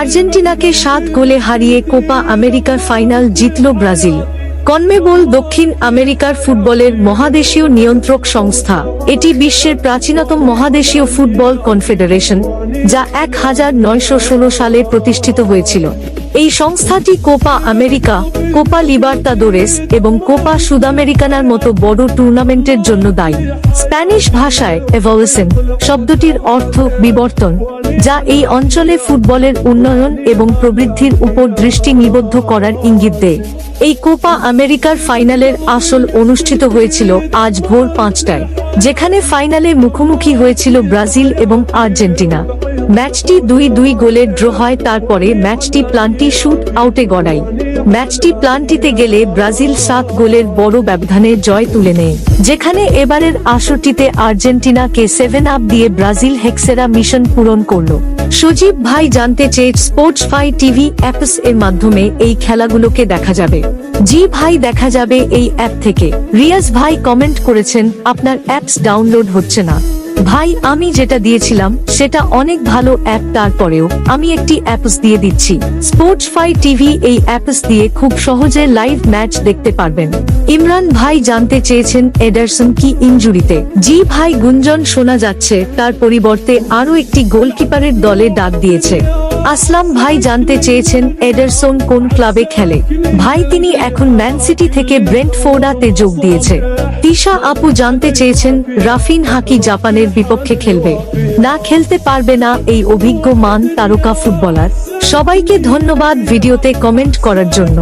আর্জেন্টিনাকে 7 গোলে হারিয়ে কোপা আমেরিকার ফাইনাল জিতল ব্রাজিল। কনমেবল দক্ষিণ আমেরিকার ফুটবলের মহাদেশীয় নিয়ন্ত্রক সংস্থা। এটি বিশ্বের প্রাচীনতম মহাদেশীয় ফুটবল কনফেডারেশন, যা 1916 সালে প্রতিষ্ঠিত হয়েছিল। এই সংস্থাটি কোপা আমেরিকা, কোপা লিবার্তাদোরেস এবং কোপা সুদামেরিকানার মতো বড় টুর্নামেন্টের জন্য দায়ী। স্প্যানিশ ভাষায় এভলিউশন শব্দটির অর্থ বিবর্তন, যা এই অঞ্চলে ফুটবলের উন্নয়ন এবং প্রবৃদ্ধির উপর দৃষ্টি নিবদ্ধ করার ইঙ্গিত দেয়। এই কোপা আমেরিকার ফাইনালের আসল অনুষ্ঠিত হয়েছিল আজ ভোর 5টায়, যেখানে ফাইনালে মুখোমুখি হয়েছিল ব্রাজিল এবং আর্জেন্টিনা। ম্যাচটি 2-2 গোলে ড্র হয়। তারপরে ম্যাচটি প্লান্টি শুট আউটে গড়ায়। ম্যাচটি প্লান্টিতে গেলে ব্রাজিল 7 গোলের বড় ব্যবধানে জয় তুলে নেয়, যেখানে এবারের আসরটিতে আর্জেন্টিনাকে 7-আপ দিয়ে ব্রাজিল হেক্সেরা মিশন পূরণ করল। সজীব ভাই জানতে চেয়ে স্পোর্টসফাই টিভি অ্যাপস এর মাধ্যমে এই খেলাগুলোকে দেখা যাবে। জি ভাই, দেখা যাবে এই অ্যাপ থেকে। রিয়াজ ভাই কমেন্ট করেছেন, আপনার অ্যাপস ডাউনলোড হচ্ছে না। ভাই, আমি যেটা দিয়েছিলাম সেটা অনেক ভালো অ্যাপ, তারপরেও আমি একটি অ্যাপস দিয়ে দিচ্ছি। স্পোর্টসফাই টিভি এই অ্যাপস দিয়ে খুব সহজে লাইভ ম্যাচ দেখতে পারবেন। ইমরান ভাই জানতে চেয়েছেন, এডারসন কি ইনজুরিতে? জি ভাই, গুঞ্জন শোনা যাচ্ছে তার পরিবর্তে আরো একটি গোলকিপারের দলে ডাক দিয়েছে। আসলাম ভাই জানতে চেয়েছেন, এডারসন কোন ক্লাবে খেলে? ভাই, তিনি এখন ম্যান সিটি থেকে ব্রেন্টফোর্ডাতে যোগ দিয়েছে। তিশা আপু জানতে চেয়েছেন, রাফিন হাকি জাপানের বিপক্ষে খেলবে না খেলতে পারবে না এই অভিজ্ঞ মান তারকা ফুটবলার? সবাইকে ধন্যবাদ ভিডিওতে কমেন্ট করার জন্য।